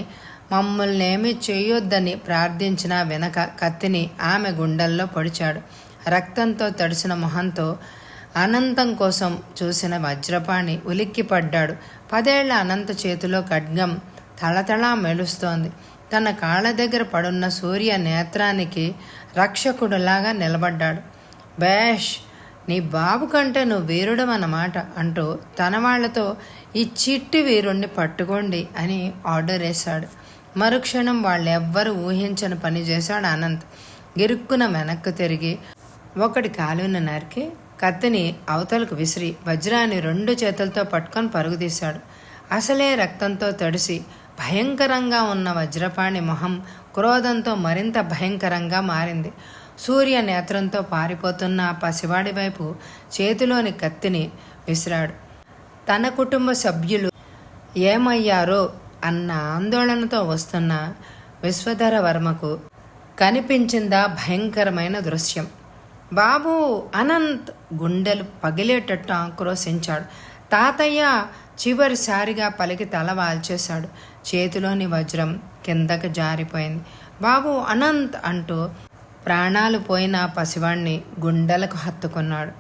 మమ్మల్నేమీ చేయొద్దని ప్రార్థించిన వెనక కత్తిని ఆమె గుండెల్లో పొడిచాడు. రక్తంతో తడిసిన మొహంతో అనంతం కోసం చూసిన వజ్రపాణి ఉలిక్కిపడ్డాడు. 10 ఏళ్ల అనంత చేతిలో ఖడ్గం తళతళా మెలుస్తోంది. తన కాళ్ళ దగ్గర పడున్న సూర్య నేత్రానికి రక్షకుడులాగా నిలబడ్డాడు. బేష్, నీ బాబు కంటే నువ్వు వీరుడమన్నమాట అంటూ తన వాళ్లతో ఈ చిట్టి వీరుణ్ణి పట్టుకోండి అని ఆర్డర్ వేశాడు. మరుక్షణం వాళ్ళెవ్వరూ ఊహించని పని చేశాడు అనంత్. గిరుక్కున వెనక్కు తిరిగి ఒకటి కాలుని నరికి కత్తిని అవతలకు విసిరి వజ్రాన్ని 2 చేతులతో పట్టుకొని పరుగుతీశాడు. అసలే రక్తంతో తడిసి భయంకరంగా ఉన్న వజ్రపాణి మొహం క్రోధంతో మరింత భయంకరంగా మారింది. సూర్య నేత్రంతో పారిపోతున్న ఆ పసివాడి వైపు చేతిలోని కత్తిని విసిరాడు. తన కుటుంబ సభ్యులు ఏమయ్యారో అన్న ఆందోళనతో వస్తున్న విశ్వధర వర్మకు కనిపించిందా భయంకరమైన దృశ్యం. బాబు, అనంత్ గుండెలు పగిలేటట్టు ఆక్రోశించాడు. తాతయ్య చివరిసారిగా పలికి తల వాల్చేశాడు. చేతిలోని వజ్రం కిందకు జారిపోయింది. బాబు, అనంత్ అంటూ ప్రాణాలు పోయిన పసివాణ్ణి గుండెలకు హత్తుకున్నాడు.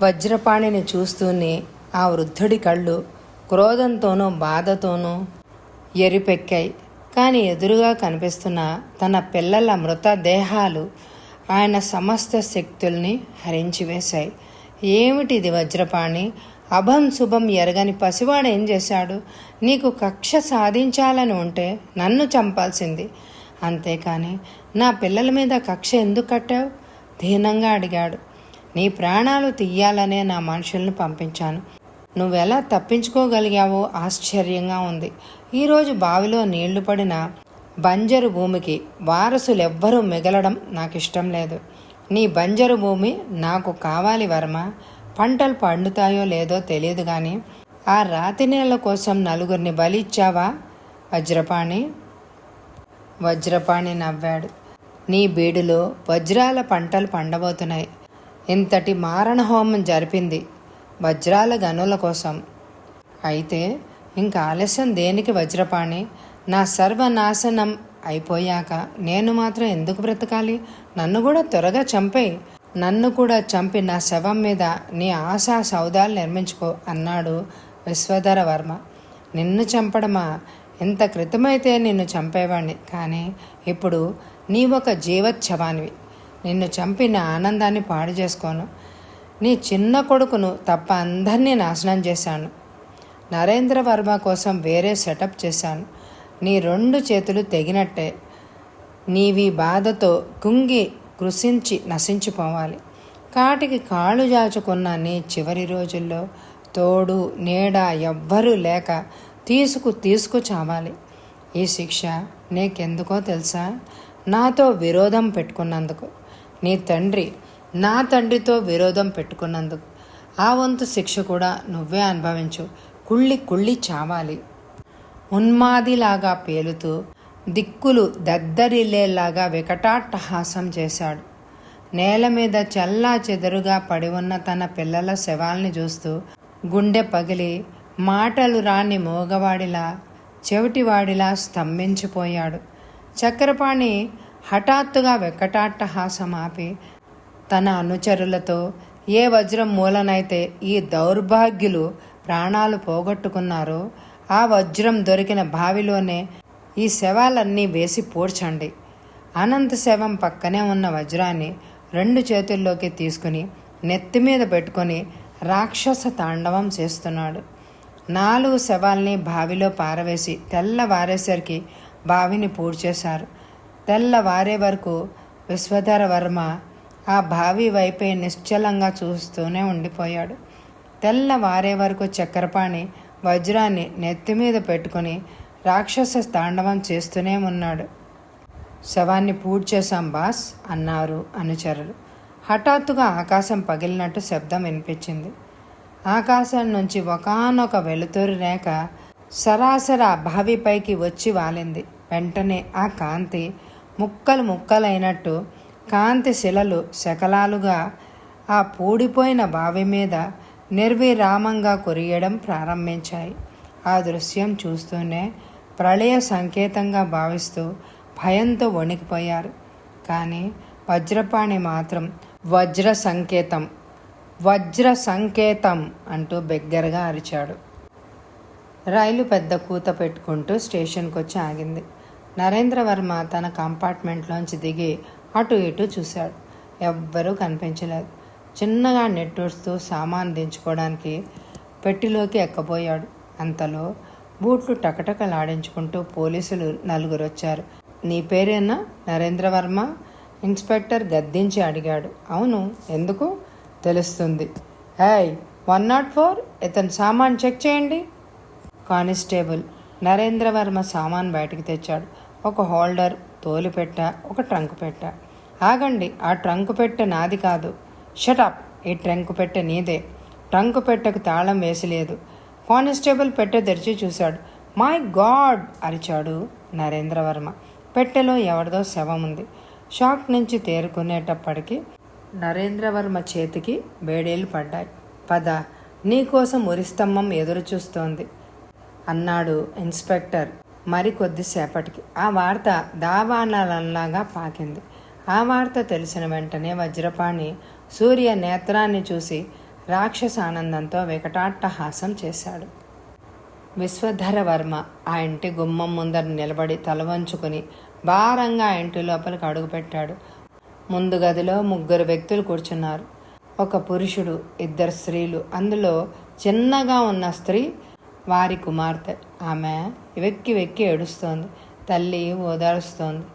వజ్రపాణిని చూస్తూనే ఆ వృద్ధుడి కళ్ళు క్రోధంతోనూ బాధతోనూ ఎరిపెక్కాయి. కానీ ఎదురుగా కనిపిస్తున్న తన పిల్లల మృతదేహాలు ఆయన సమస్త శక్తుల్ని హరించివేశాయి. ఏమిటిది వజ్రపాణి? అభం శుభం ఎరగని పసివాడు ఏం చేశాడు? నీకు కక్ష సాధించాలని ఉంటే నన్ను చంపాల్సింది, అంతేకాని నా పిల్లల మీద కక్ష ఎందుకు కట్టావు? దీనంగా అడిగాడు. నీ ప్రాణాలు తీయాలనే నా మనుషులను పంపించాను. నువ్వెలా తప్పించుకోగలిగావో ఆశ్చర్యంగా ఉంది. ఈరోజు బావిలో నీళ్లు పడిన బంజరు భూమికి వారసులెవ్వరూ మిగలడం నాకు ఇష్టం లేదు. నీ బంజరు భూమి నాకు కావాలి వర్మ. పంటలు పండుతాయో లేదో తెలియదు కానీ ఆ రాతి నేల కోసం 4 బలి ఇచ్చావా వజ్రపాణి? వజ్రపాణి నవ్వాడు. నీ బీడులో వజ్రాల పంటలు పండబోతున్నాయి. ఇంతటి మారణ హోమం జరిపింది వజ్రాల గనుల కోసం. అయితే ఇంకా ఆలస్యం దేనికి వజ్రపాణి? నా సర్వనాశనం అయిపోయాక నేను మాత్రం ఎందుకు బ్రతకాలి? నన్ను కూడా త్వరగా చంపేయి. నన్ను కూడా చంపి నా శవం మీద నీ ఆశా సౌదాలు నిర్మించుకో అన్నాడు విశ్వధర వర్మ. నిన్ను చంపడమా? ఇంత క్రితమైతే నిన్ను చంపేవాణ్ణి, కానీ ఇప్పుడు నీవొక జీవచ్ఛవానివి. నిన్ను చంపి నా ఆనందాన్ని పాడు చేసుకోను. నీ చిన్న కొడుకును తప్ప అందరినీ నాశనం చేశాను. నరేంద్ర వర్మ కోసం వేరే సెటప్ చేశాను. నీ 2 చేతులు తెగినట్టే. నీవి బాధతో కుంగి కృషించి నశించిపోవాలి. కాటికి కాళ్ళు జాచుకున్న నీ చివరి రోజుల్లో తోడు నీడ ఎవ్వరూ లేక తీసుకు చావాలి. ఈ శిక్ష నీకెందుకో తెలుసా? నాతో విరోధం పెట్టుకున్నందుకు. నీ తండ్రి నా తండ్రితో విరోధం పెట్టుకున్నందుకు. ఆ వంతు శిక్ష కూడా నువ్వే అనుభవించు. కుళ్ళి చావాలి. ఉన్మాదిలాగా పేలుతూ దిక్కులు దద్దరిల్లేలాగా వికటాట్టహాసం చేశాడు. నేల మీద చల్లా చెదరుగా పడి ఉన్న తన పిల్లల శవాల్ని చూస్తూ గుండె పగిలి మాటలు రాని మోగవాడిలా చెవిటివాడిలా స్తంభించిపోయాడు. చక్రపాణి హఠాత్తుగా వికటాట్టహాసం ఆపి తన అనుచరులతో, ఏ వజ్రం మూలనైతే ఈ దౌర్భాగ్యులు ప్రాణాలు పోగొట్టుకున్నారో ఆ వజ్రం దొరికిన బావిలోనే ఈ శవాలన్నీ వేసి పూడ్చండి. అనంత శవం పక్కనే ఉన్న వజ్రాన్ని 2 చేతుల్లోకి తీసుకుని నెత్తిమీద పెట్టుకొని రాక్షస తాండవం చేస్తున్నాడు. 4 శవాల్ని బావిలో పారవేసి తెల్లవారేసరికి బావిని పూడ్చేశారు. తెల్లవారే వరకు విశ్వధర వర్మ ఆ బావి వైపే నిశ్చలంగా చూస్తూనే ఉండిపోయాడు. తెల్లవారే వరకు చక్రపాణి వజ్రాన్ని నెత్తిమీద పెట్టుకుని రాక్షస తాండవం చేస్తూనే ఉన్నాడు. శవాన్ని పూడ్చేశాం బాస్ అన్నారు అనుచరులు. హఠాత్తుగా ఆకాశం పగిలినట్టు శబ్దం వినిపించింది. ఆకాశం నుంచి ఒకానొక వెలుతురు రేఖ సరాసర బావిపైకి వచ్చి వాలింది. వెంటనే ఆ కాంతి ముక్కలైనట్టు కాంతి శిలలు శకలాలుగా ఆ పూడిపోయిన బావి మీద నిర్విరామంగా కురియడం ప్రారంభించాయి. ఆ దృశ్యం చూస్తూనే ప్రళయ సంకేతంగా భావిస్తూ భయంతో వణికిపోయారు. కానీ వజ్రపాణి మాత్రం వజ్ర సంకేతం అంటూ బిగ్గరగా అరిచాడు. రైలు పెద్ద కూత పెట్టుకుంటూ స్టేషన్కి వచ్చి ఆగింది. నరేంద్రవర్మ తన కంపార్ట్మెంట్లోంచి దిగి అటు ఇటు చూశాడు. ఎవ్వరూ కనిపించలేదు. చిన్నగా నెట్టూడుస్తూ సామాన్ దించుకోవడానికి పెట్టిలోకి ఎక్కబోయాడు. అంతలో బూట్లు టకటకలాడించుకుంటూ పోలీసులు 4 వచ్చారు. నీ పేరేనా నరేంద్రవర్మ? ఇన్స్పెక్టర్ గద్దించి అడిగాడు. అవును, ఎందుకు? తెలుస్తుంది. ఏయ్ 104, ఇతని సామాన్ చెక్ చేయండి. కానిస్టేబుల్ నరేంద్రవర్మ సామాన్ బయటికి తెచ్చాడు. ఒక హోల్డర్, తోలిపెట్ట, ఒక ట్రంక్ పెట్ట. ఆగండి, ఆ ట్రంక్ పెట్టె నాది కాదు. షటప్, ఈ ట్రంక్ పెట్టె నీదే. ట్రంక్ పెట్టెకు తాళం వేసిలేదు. కానిస్టేబుల్ పెట్టె తెరిచి చూశాడు. మై గాడ్ అరిచాడు నరేంద్రవర్మ. పెట్టెలో ఎవరిదో శవం ఉంది. షాక్ నుంచి తేరుకునేటప్పటికి నరేంద్రవర్మ చేతికి బేడీలు పడ్డాయి. పద, నీకోసం ఉరిస్తంభం ఎదురు చూస్తోంది అన్నాడు ఇన్స్పెక్టర్. మరికొద్దిసేపటికి ఆ వార్త దావానలంలాగా పాకింది. ఆ వార్త తెలిసిన వెంటనే వజ్రపాణి సూర్య నేత్రాన్ని చూసి రాక్షస ఆనందంతో వికటాట్టహాసం చేశాడు. విశ్వధర వర్మ ఆ ఇంటి గుమ్మం ముందర నిలబడి తలవంచుకుని భారంగా ఆ ఇంటి లోపలికి అడుగుపెట్టాడు. ముందు గదిలో 3 వ్యక్తులు కూర్చున్నారు. ఒక పురుషుడు, 2 స్త్రీలు. అందులో చిన్నగా ఉన్న స్త్రీ వారి కుమార్తె. ఆమె వెక్కి ఏడుస్తోంది. తల్లి ఓదారుస్తోంది.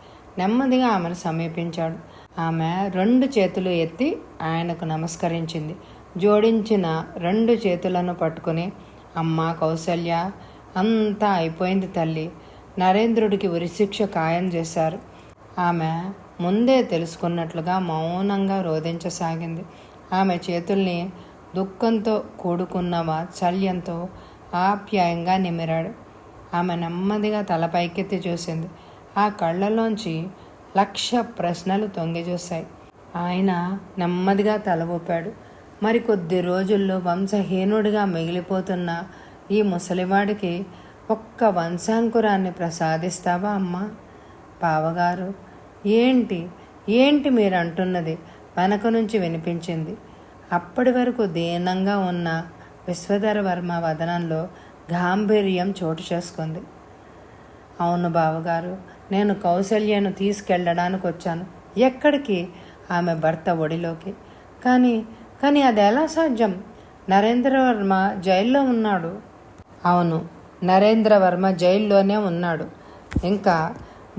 నెమ్మదిగా ఆమెను సమీపించాడు. ఆమె 2 చేతులు ఎత్తి ఆయనకు నమస్కరించింది. జోడించిన 2 చేతులను పట్టుకుని, అమ్మా కౌసల్య, అంతా అయిపోయింది తల్లి. నరేంద్రుడికి ఉరిశిక్ష ఖాయం చేశారు. ఆమె ముందే తెలుసుకున్నట్లుగా మౌనంగా రోధించసాగింది. ఆమె చేతుల్ని దుఃఖంతో కూడుకున్న వాత్సల్యంతో ఆప్యాయంగా నిమిరాడు. ఆమె నెమ్మదిగా తల పైకెత్తి చూసింది. ఆ కళ్ళలోంచి 1,00,000 ప్రశ్నలు తొంగి చూశాయి. ఆయన నెమ్మదిగా తల ఊపాడు. మరికొద్ది రోజుల్లో వంశహీనుడిగా మిగిలిపోతున్న ఈ ముసలివాడికి ఒక్క వంశాంకురాన్ని ప్రసాదిస్తావా అమ్మా? బావగారు, ఏంటి మీరు అంటున్నది? వెనక నుంచి వినిపించింది. అప్పటి వరకు దీనంగా ఉన్న విశ్వధర వర్మ వదనంలో గాంభీర్యం చోటు చేసుకుంది. అవును బావగారు, నేను కౌసల్యను తీసుకెళ్ళడానికి వచ్చాను. ఎక్కడికి? ఆమె భర్త ఒడిలోకి. కానీ కానీ అది ఎలా సాధ్యం? నరేంద్రవర్మ జైల్లో ఉన్నాడు. అవును, నరేంద్రవర్మ జైల్లోనే ఉన్నాడు. ఇంకా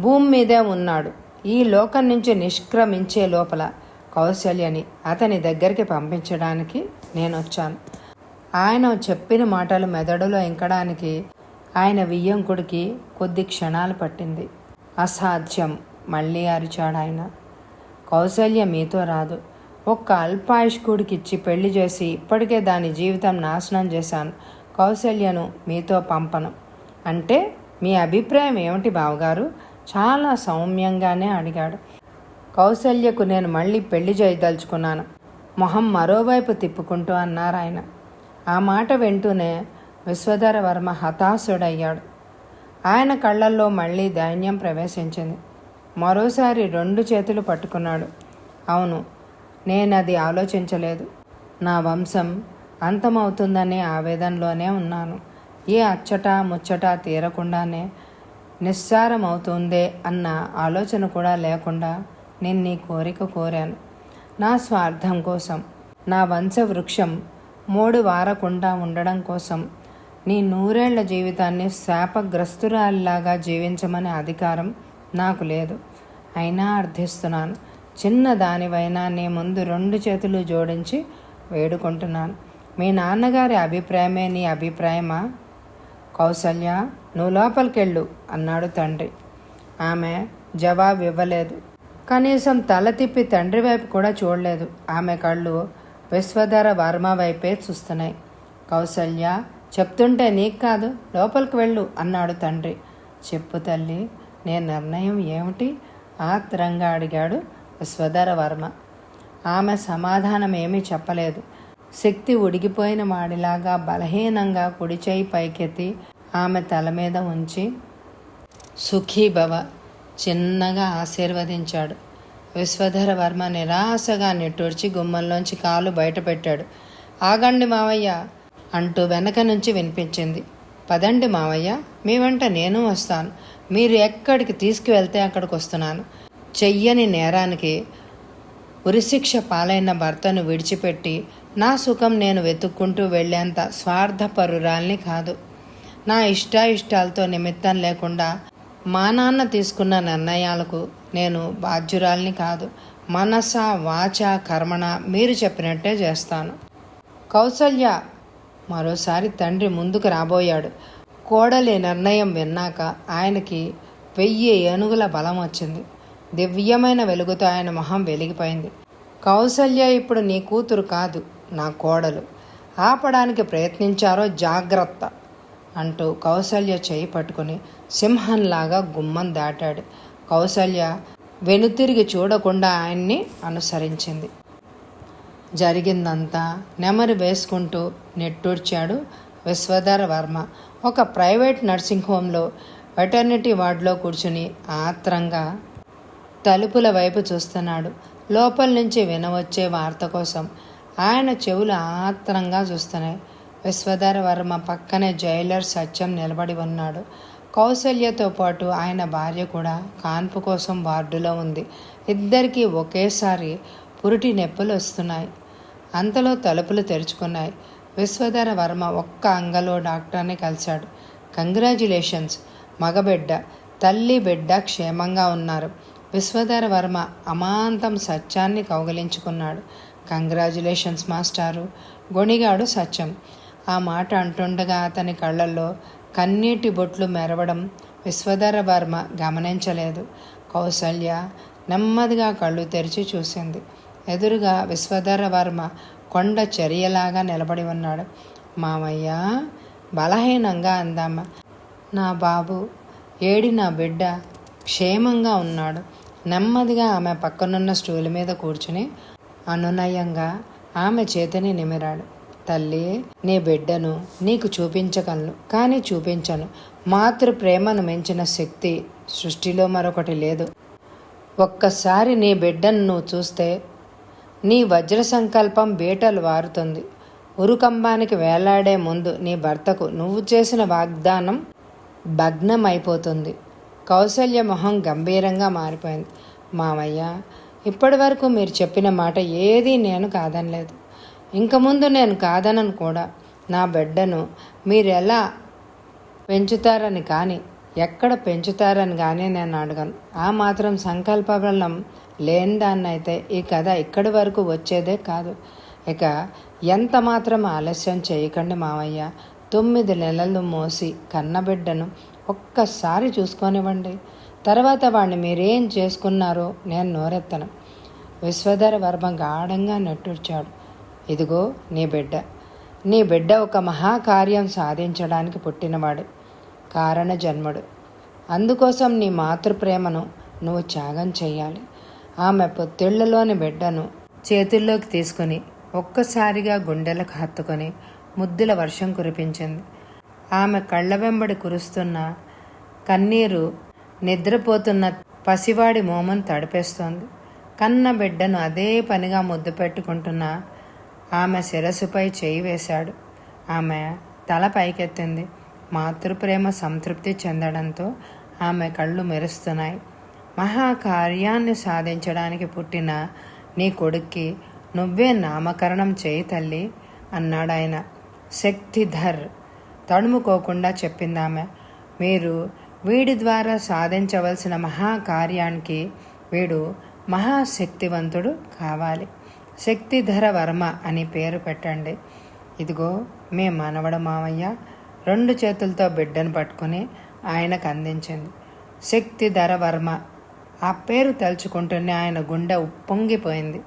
భూమి మీదే ఉన్నాడు. ఈ లోకం నుంచి నిష్క్రమించే లోపల కౌసల్యని అతని దగ్గరికి పంపించడానికి నేను వచ్చాను. ఆయన చెప్పిన మాటలు మెదడులో ఇంకడానికి ఆయన వియ్యంకుడికి కొద్ది క్షణాలు పట్టింది. అసాధ్యం, మళ్ళీ అరిచాడు ఆయన. కౌసల్య మీతో రాదు. ఒక్క అల్పాయుష్కుడికిచ్చి పెళ్లి చేసి ఇప్పటికే దాని జీవితం నాశనం చేశాను. కౌసల్యను మీతో పంపను. అంటే మీ అభిప్రాయం ఏమిటి బావగారు? చాలా సౌమ్యంగానే అడిగాడు. కౌసల్యకు నేను మళ్ళీ పెళ్లి చేయదలుచుకున్నాను, మొహం మరోవైపు తిప్పుకుంటూ అన్నారు ఆయన. ఆ మాట వింటూనే విశ్వధరవర్మ హతాశుడయ్యాడు. ఆయన కళ్ళల్లో మళ్ళీ దైన్యం ప్రవేశించింది. మరోసారి 2 చేతులు పట్టుకున్నాడు. అవును, నేనది ఆలోచించలేదు. నా వంశం అంతమవుతుందనే ఆవేదనలోనే ఉన్నాను. ఏ అచ్చట ముచ్చట తీరకుండానే నిస్సారమవుతుందే అన్న ఆలోచన కూడా లేకుండా నేను నీ కోరిక కోరాను. నా స్వార్థం కోసం, నా వంశవృక్షం మోడు వారకుండా ఉండడం కోసం నీ 100 ఏళ్ల జీవితాన్ని శాపగ్రస్తురాలిలాగా జీవించమనే అధికారం నాకు లేదు. అయినా అర్థిస్తున్నాను. చిన్న దానివైనా నీ ముందు 2 చేతులు జోడించి వేడుకుంటున్నాను. మీ నాన్నగారి అభిప్రాయమే నీ అభిప్రాయమా? కౌసల్య, నువ్వు లోపలికెళ్ళు అన్నాడు తండ్రి. ఆమె జవాబు ఇవ్వలేదు. కనీసం తల తిప్పి తండ్రి వైపు కూడా చూడలేదు. ఆమె కళ్ళు విశ్వధర వర్మ వైపే చూస్తున్నాయి. కౌసల్య, చెప్తుంటే నీకు కాదు, లోపలికి వెళ్ళు అన్నాడు తండ్రి. చెప్పు తల్లి, నీ నిర్ణయం ఏమిటి? ఆత్రంగా అడిగాడు విశ్వధర వర్మ. ఆమె సమాధానం ఏమీ చెప్పలేదు. శక్తి ఉడిగిపోయిన వాడిలాగా బలహీనంగా కుడిచేయి పైకెత్తి ఆమె తల మీద ఉంచి సుఖీభవ చిన్నగా ఆశీర్వదించాడు. విశ్వధర వర్మ నిరాశగా నిట్టూర్చి గుమ్మంలోంచి కాలు బయటపెట్టాడు. ఆగండి మావయ్య అంటూ వెనక నుంచి వినిపించింది. పదండి మావయ్య, మీ వెంట నేను వస్తాను. మీరు ఎక్కడికి తీసుకువెళ్తే అక్కడికి వస్తున్నాను. చెయ్యని నేరానికి ఉరిశిక్ష పాలైన భర్తను విడిచిపెట్టి నా సుఖం నేను వెతుక్కుంటూ వెళ్ళేంత స్వార్థపరురాల్ని కాదు. నా ఇష్టాయిష్టాలతో నిమిత్తం లేకుండా మా నాన్న తీసుకున్న నిర్ణయాలకు నేను బాధ్యురాల్ని కాదు. మనస వాచ కర్మణ మీరు చెప్పినట్టే చేస్తాను. కౌసల్య, మరోసారి తండ్రి ముందుకు రాబోయాడు. కోడలి నిర్ణయం విన్నాక ఆయనకి 1000 ఏనుగుల బలం వచ్చింది. దివ్యమైన వెలుగుతో ఆయన మొహం వెలిగిపోయింది. కౌసల్య ఇప్పుడు నీ కూతురు కాదు, నా కోడలు. ఆపడానికి ప్రయత్నించారో జాగ్రత్త అంటూ కౌసల్య చేయి పట్టుకుని సింహంలాగా గుమ్మం దాటాడు. కౌసల్య వెనుతిరిగి చూడకుండా ఆయన్ని అనుసరించింది. జరిగిందంతా నెమరు వేసుకుంటూ నిట్టూర్చాడు విశ్వధర వర్మ. ఒక ప్రైవేట్ నర్సింగ్ హోంలో వెటర్నిటీ వార్డులో కూర్చుని ఆత్రంగా తలుపుల వైపు చూస్తున్నాడు. లోపల నుంచి వినవచ్చే వార్త కోసం ఆయన చెవులు ఆత్రంగా చూస్తున్నాయి. విశ్వధర వర్మ పక్కనే జైలర్ సత్యం నిలబడి ఉన్నాడు. కౌసల్యతో పాటు ఆయన భార్య కూడా కాన్పు కోసం వార్డులో ఉంది. ఇద్దరికీ ఒకేసారి పురిటి నొప్పులు వస్తున్నాయి. అంతలో తలుపులు తెరుచుకున్నాయి. విశ్వధర వర్మ ఒక్క అంగలో డాక్టర్ని కలిశాడు. కంగ్రాచ్యులేషన్స్, మగబిడ్డ, తల్లి బిడ్డ క్షేమంగా ఉన్నారు. విశ్వధర వర్మ అమాంతం సత్యాన్ని కౌగిలించుకున్నాడు. కంగ్రాచ్యులేషన్స్ మాస్టారు, గొణిగాడు సత్యం. ఆ మాట అంటుండగా అతని కళ్ళల్లో కన్నీటి బొట్లు మెరవడం విశ్వధర వర్మ గమనించలేదు. కౌసల్య నెమ్మదిగా కళ్ళు తెరిచి చూసింది. ఎదురుగా విశ్వధర వర్మ కొండ చర్యలాగా నిలబడి ఉన్నాడు. మామయ్య, బలహీనంగా అందామ. నా బాబు ఏడి, నా బిడ్డ క్షేమంగా ఉన్నాడు. నెమ్మదిగా ఆమె పక్కనున్న స్టూల్ మీద కూర్చుని అనునయంగా ఆమె చేతిని నిమిరాడు. తల్లి, నీ బిడ్డను నీకు చూపించగలను, కానీ చూపించను. మాతృ ప్రేమను మించిన శక్తి సృష్టిలో మరొకటి లేదు. ఒక్కసారి నీ బిడ్డను నువ్వు చూస్తే నీ వజ్ర సంకల్పం బీటలు వారుతుంది. ఉరుకంబానికి వేలాడే ముందు నీ భర్తకు నువ్వు చేసిన వాగ్దానం భగ్నమైపోతుంది. కౌసల్య మొహం గంభీరంగా మారిపోయింది. మామయ్య, ఇప్పటి వరకు మీరు చెప్పిన మాట ఏదీ నేను కాదనలేదు. ఇంక ముందు నేను కాదనను కూడా. నా బిడ్డను మీరు ఎలా పెంచుతారని కానీ, ఎక్కడ పెంచుతారని కానీ నేను అడగను. ఆ మాత్రం సంకల్ప బలం లేని దాన్నైతే ఈ కథ ఇక్కడి వరకు వచ్చేదే కాదు. ఇక ఎంత మాత్రం ఆలస్యం చేయకండి మావయ్య. 9 నెలలు మోసి కన్నబిడ్డను ఒక్కసారి చూసుకొనివ్వండి. తర్వాత వాడిని మీరేం చేసుకున్నారో నేను నోరెత్తను. విశ్వధర వర్మ గాఢంగా నెట్టూర్చాడు. ఇదిగో నీ బిడ్డ ఒక మహాకార్యం సాధించడానికి పుట్టినవాడు, కారణ జన్ముడు. అందుకోసం నీ మాతృప్రేమను నువ్వు త్యాగం చెయ్యాలి. ఆమె పొత్తిళ్లలోని బిడ్డను చేతుల్లోకి తీసుకుని ఒక్కసారిగా గుండెలకు హత్తుకొని ముద్దుల వర్షం కురిపించింది. ఆమె కళ్ళ వెంబడి కురుస్తున్న కన్నీరు నిద్రపోతున్న పసివాడి మోమును తడిపేస్తోంది. కన్న బిడ్డను అదే పనిగా ముద్దు పెట్టుకుంటున్న ఆమె శిరస్సుపై చేయి వేశాడు. ఆమె తల పైకెత్తింది. మాతృప్రేమ సంతృప్తి చెందడంతో ఆమె కళ్ళు మెరుస్తున్నాయి. మహాకార్యాన్ని సాధించడానికి పుట్టిన నీ కొడుక్కి నువ్వే నామకరణం చేయి తల్లి అన్నాడాయన. శక్తిధర్ తడుముకోకుండా చెప్పిందామె. మీరు వీడి ద్వారా సాధించవలసిన మహాకార్యానికి వీడు మహాశక్తివంతుడు కావాలి. శక్తిధర వర్మ అని పేరు పెట్టండి. ఇదిగో మీ మనవడు మామయ్య 2 చేతులతో బిడ్డను పట్టుకుని ఆయనకు అందించింది. శక్తిధర వర్మ. ఆ పేరు తలుచుకుంటూనే ఆయన గుండె ఉప్పొంగిపోయింది.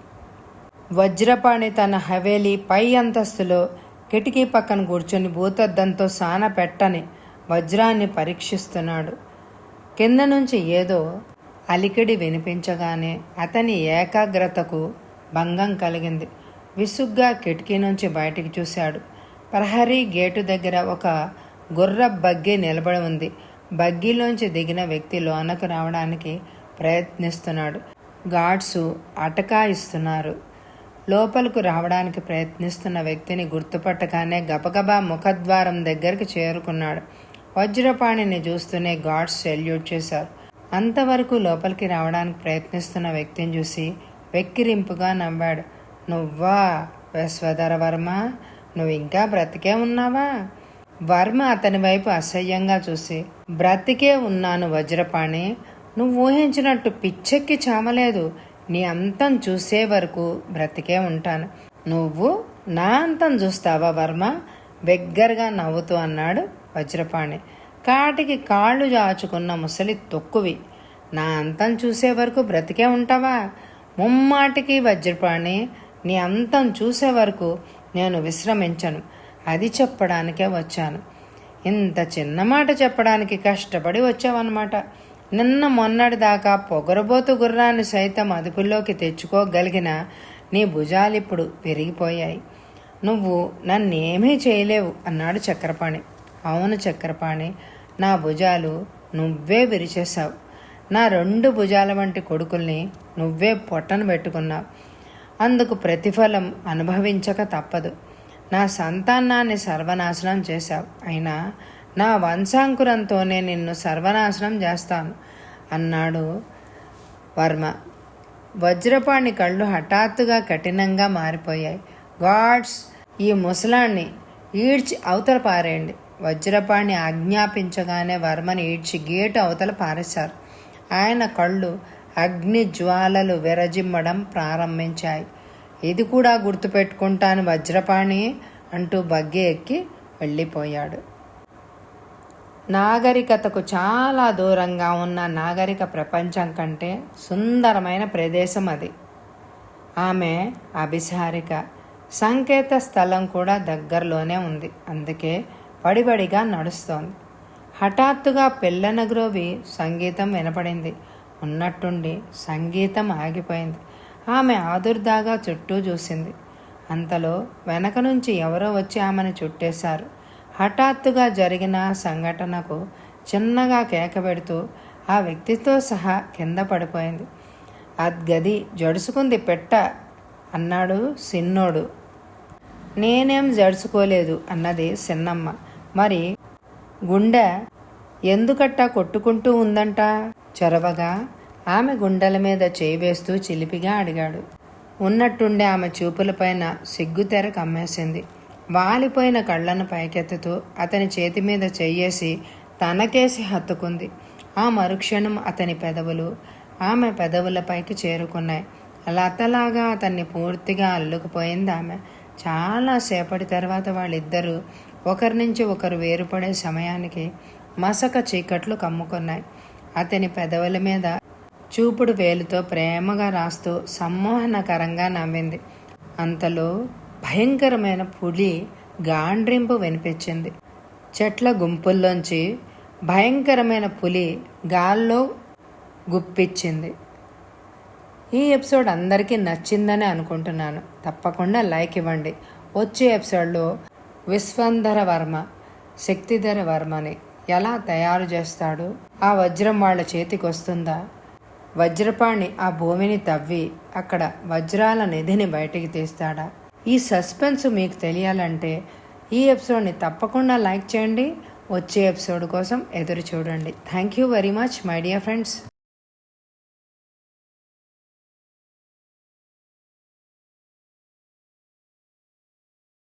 వజ్రపాణి తన హవేలీ పై అంతస్తులో కిటికీ పక్కన కూర్చొని భూతద్దంతో సాన పెట్టని వజ్రాన్ని పరీక్షిస్తున్నాడు. కింద నుంచి ఏదో అలికిడి వినిపించగానే అతని ఏకాగ్రతకు భంగం కలిగింది. విసుగ్గా కిటికీ నుంచి బయటికి చూశాడు. ప్రహరీ గేటు దగ్గర ఒక గుర్ర బగ్గీ నిలబడి ఉంది. బగ్గీలోంచి దిగిన వ్యక్తి లోనకు రావడానికి ప్రయత్నిస్తున్నాడు. గార్డ్సు అటకాయిస్తున్నారు. లోపలకు రావడానికి ప్రయత్నిస్తున్న వ్యక్తిని గుర్తుపట్టగానే గబగబా ముఖద్వారం దగ్గరికి చేరుకున్నాడు. వజ్రపాణిని చూస్తూనే గార్డ్స్ సెల్యూట్ చేశారు. అంతవరకు లోపలికి రావడానికి ప్రయత్నిస్తున్న వ్యక్తిని చూసి వెక్కిరింపుగా నవ్వాడు. నువ్వా విశ్వధర వర్మ? నువ్వు ఇంకా బ్రతికే ఉన్నావా? వర్మ అతని వైపు అసహ్యంగా చూసి, బ్రతికే ఉన్నాను వజ్రపాణి. నువ్వు ఊహించినట్టు పిచ్చెక్కి చావలేదు. నీ అంతం చూసే వరకు బ్రతికే ఉంటాను. నువ్వు నా అంతం చూస్తావా వర్మ? బిగ్గరగా నవ్వుతూ అన్నాడు వజ్రపాణి. కాటికి కాళ్ళు చాచుకున్న ముసలి తొక్కువి. నా అంతం చూసే వరకు బ్రతికే ఉంటావా? ముమ్మాటికి వజ్రపాణి, నీ అంతం చూసే వరకు నేను విశ్రమించను. అది చెప్పడానికే వచ్చాను. ఇంత చిన్న మాట చెప్పడానికి కష్టపడి వచ్చావన్నమాట. నిన్న మొన్నటి దాకా పొగరబోతు గుర్రాన్ని సైతం అదుపులోకి తెచ్చుకోగలిగిన నీ భుజాలిప్పుడు పెరిగిపోయాయి. నువ్వు నన్నేమీ చేయలేవు అన్నాడు చక్రపాణి. అవును చక్రపాణి, నా భుజాలు నువ్వే విరిచేశావు. నా 2 భుజాల వంటి కొడుకుల్ని నువ్వే పొట్టను పెట్టుకున్నావు. అందుకు ప్రతిఫలం అనుభవించక తప్పదు. నా సంతానాన్ని సర్వనాశనం చేశావు. అయినా నా వంశాంకురంతోనే నిన్ను సర్వనాశనం చేస్తాను అన్నాడు వర్మ. వజ్రపాణి కళ్ళు హఠాత్తుగా కఠినంగా మారిపోయాయి. గాడ్స్, ఈ ముసలాన్ని ఈడ్చి అవతల పారేయండి. వజ్రపాణి ఆజ్ఞాపించగానే వర్మని ఈడ్చి గేటు అవతల పారేశారు. ఆయన కళ్ళు అగ్ని జ్వాలలు విరజిమ్మడం ప్రారంభించాయి. ఇది కూడా గుర్తుపెట్టుకుంటాను వజ్రపాణి అంటూ బగ్గి ఎక్కి వెళ్ళిపోయాడు. నాగరికతకు చాలా దూరంగా ఉన్న నాగరిక ప్రపంచం కంటే సుందరమైన ప్రదేశం అది. ఆమె అభిసారిక. సంకేత స్థలం కూడా దగ్గరలోనే ఉంది. అందుకే పడిబడిగా నడుస్తోంది. హఠాత్తుగా పిల్లనగ్రోవి సంగీతం వినపడింది. ఉన్నట్టుండి సంగీతం ఆగిపోయింది. ఆమె ఆదుర్దాగా చుట్టూ చూసింది. అంతలో వెనక నుంచి ఎవరో వచ్చి ఆమెను చుట్టేశారు. హఠాత్తుగా జరిగిన సంఘటనకు చిన్నగా కేకబెడుతూ ఆ వ్యక్తితో సహా కింద పడిపోయింది. అద్గది జడుసుకుంది పెట్ట అన్నాడు సిన్నోడు. నేనేం జడుచుకోలేదు అన్నది సిన్నమ్మ. మరి గుండె ఎందుకట్టా కొట్టుకుంటూ ఉందంట? చొరవగా ఆమె గుండెల మీద చేయి వేస్తూ చిలిపిగా అడిగాడు. ఉన్నట్టుండి ఆమె చూపులపైన సిగ్గుతెర కమ్మేసింది. వాలిపోయిన కళ్ళను పైకెత్తుతూ అతని చేతి మీద చెయ్యేసి తనకేసి హత్తుకుంది. ఆ మరుక్షణం అతని పెదవులు ఆమె పెదవులపైకి చేరుకున్నాయి. లతలాగా అతన్ని పూర్తిగా అల్లుకుపోయింది ఆమె. చాలాసేపటి తర్వాత వాళ్ళిద్దరూ ఒకరి నుంచి ఒకరు వేరుపడే సమయానికి మసక చీకట్లు కమ్ముకున్నాయి. అతని పెదవుల మీద చూపుడు వేలుతో ప్రేమగా రాస్తూ సమ్మోహనకరంగా నవ్వింది. అంతలో భయంకరమైన పులి గాండ్రింపు వినిపించింది. చెట్ల గుంపుల్లోంచి భయంకరమైన పులి గాల్లో గుప్పిచ్చింది. ఈ ఎపిసోడ్ అందరికీ నచ్చిందని అనుకుంటున్నాను. తప్పకుండా లైక్ ఇవ్వండి. వచ్చే ఎపిసోడ్లో విశ్వంధర వర్మ శక్తిధర వర్మని ఎలా తయారు చేస్తాడు? ఆ వజ్రం వాళ్ళ చేతికి వస్తుందా? వజ్రపాణి ఆ భూమిని తవ్వి అక్కడ వజ్రాల నిధిని బయటికి తీస్తాడా? ఈ సస్పెన్స్ మీకు తెలియాలంటే ఈ ఎపిసోడ్ని తప్పకుండా లైక్ చేయండి. వచ్చే ఎపిసోడ్ కోసం ఎదురు చూడండి. Thank you very much my dear friends.